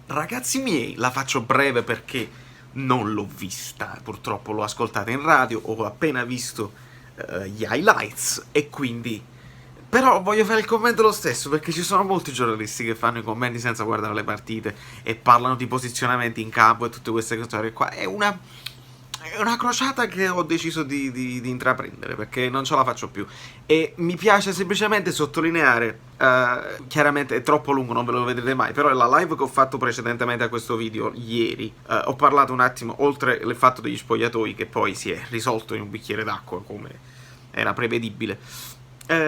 Ragazzi miei, la faccio breve perché non l'ho vista, purtroppo l'ho ascoltata in radio, ho appena visto gli highlights e quindi... Però voglio fare il commento lo stesso, perché ci sono molti giornalisti che fanno i commenti senza guardare le partite e parlano di posizionamenti in campo e tutte queste storie qua. È una crociata che ho deciso di intraprendere, perché non ce la faccio più. E mi piace semplicemente sottolineare, chiaramente è troppo lungo, non ve lo vedrete mai, però è la live che ho fatto precedentemente a questo video, ieri, ho parlato un attimo, oltre il fatto degli spogliatoi, che poi si è risolto in un bicchiere d'acqua, come era prevedibile.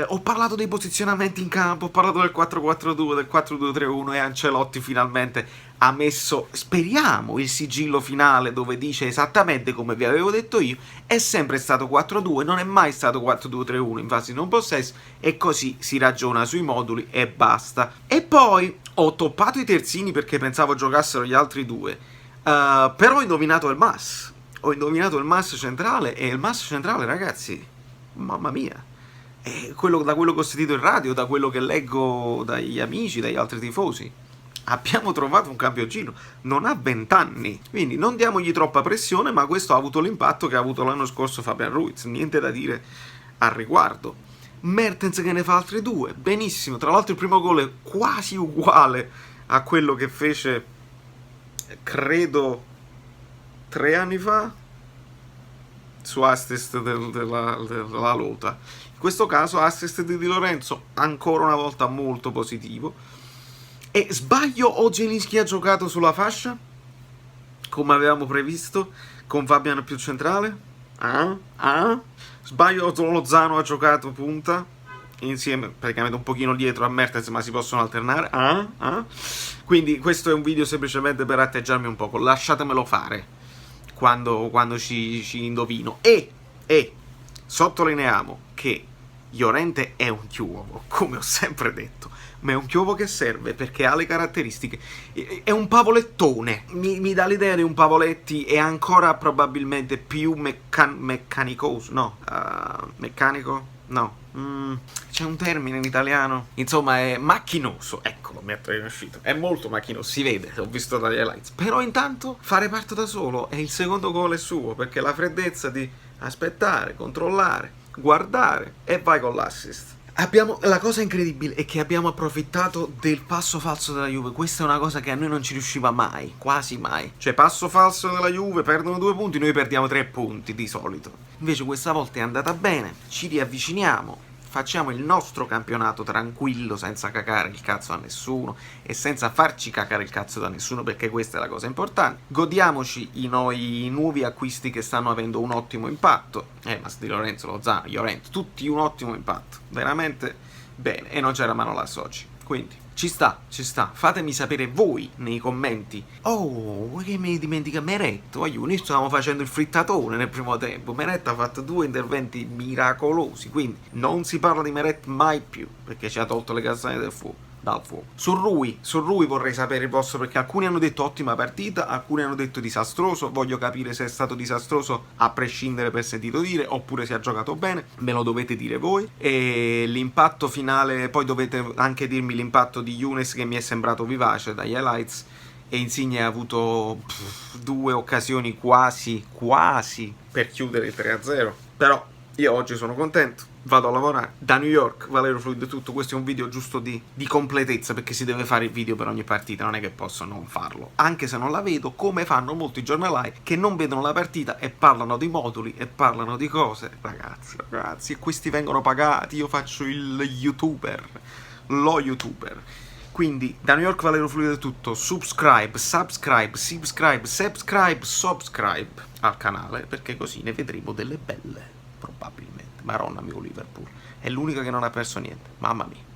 Ho parlato dei posizionamenti in campo, ho parlato del 4-4-2, del 4-2-3-1 e Ancelotti finalmente ha messo, speriamo, il sigillo finale dove dice esattamente come vi avevo detto io, è sempre stato 4-2, non è mai stato 4-2-3-1 in fase non possesso e così si ragiona sui moduli e basta. E poi ho toppato i terzini perché pensavo giocassero gli altri due, però ho indovinato il MAS. Ho indovinato il MAS centrale e il MAS centrale, ragazzi, mamma mia. Da quello che ho sentito in radio, da quello che leggo dagli amici, dagli altri tifosi, abbiamo trovato un campioncino, non ha 20 anni, quindi non diamogli troppa pressione, ma questo ha avuto l'impatto che ha avuto l'anno scorso Fabian Ruiz, niente da dire al riguardo. Mertens che ne fa altri due, benissimo, tra l'altro il primo gol è quasi uguale a quello che fece, credo, 3 anni fa, su assist della Lota. In questo caso assist di Di Lorenzo ancora una volta molto positivo. E sbaglio, oggi Zielinski ha giocato sulla fascia come avevamo previsto, con Fabian più centrale. Sbaglio, Lozano ha giocato punta insieme, praticamente un pochino dietro a Mertens, ma si possono alternare. Quindi questo è un video semplicemente per atteggiarmi un poco, lasciatemelo fare quando ci indovino. E sottolineiamo che Llorente è un chiuovo, come ho sempre detto, ma è un chiuovo che serve perché ha le caratteristiche, è un pavolettone, mi dà l'idea di un Pavoletti e ancora probabilmente più meccanicoso, meccanico? No, c'è un termine in italiano, insomma è macchinoso, eccolo, mi è appena uscito, è molto macchinoso, si vede, ho visto dagli highlights, però intanto fare parte da solo e il secondo gol è suo, perché la freddezza di aspettare, controllare, guardare e vai con l'assist. La cosa incredibile è che abbiamo approfittato del passo falso della Juve. Questa è una cosa che a noi non ci riusciva mai, quasi mai. Cioè, passo falso della Juve, perdono 2 punti, noi perdiamo 3 punti di solito. Invece questa volta è andata bene, ci riavviciniamo, facciamo il nostro campionato tranquillo, senza cacare il cazzo a nessuno e senza farci cacare il cazzo da nessuno, perché questa è la cosa importante. Godiamoci i nuovi acquisti che stanno avendo un ottimo impatto. Ma Di Lorenzo, Lozano, Llorente, tutti un ottimo impatto, veramente bene, e non c'era Manolas Soci, quindi ci sta, fatemi sapere voi nei commenti. Oh, che mi dimentica Meret, noi stavamo facendo il frittatone nel primo tempo, Meret ha fatto 2 interventi miracolosi, quindi non si parla di Meret mai più, perché ci ha tolto le castagne dal fuoco. Su Rui vorrei sapere il vostro, perché alcuni hanno detto ottima partita, alcuni hanno detto disastroso, voglio capire se è stato disastroso a prescindere per sentito dire, oppure se ha giocato bene, me lo dovete dire voi. E l'impatto finale, poi dovete anche dirmi l'impatto di Younes, che mi è sembrato vivace dagli highlights, e Insigne ha avuto 2 occasioni quasi per chiudere il 3-0, però io oggi sono contento, vado a lavorare. Da New York, Valerio Fluid, tutto. Questo è un video giusto di completezza, perché si deve fare il video per ogni partita, non è che posso non farlo, anche se non la vedo, come fanno molti giornalai che non vedono la partita e parlano di moduli e parlano di cose. Ragazzi, e questi vengono pagati, io faccio lo youtuber. Quindi da New York, Valerio Fluid è tutto. Subscribe al canale, perché così ne vedremo delle belle, probabilmente. Maronna mio Liverpool, è l'unica che non ha perso niente, mamma mia.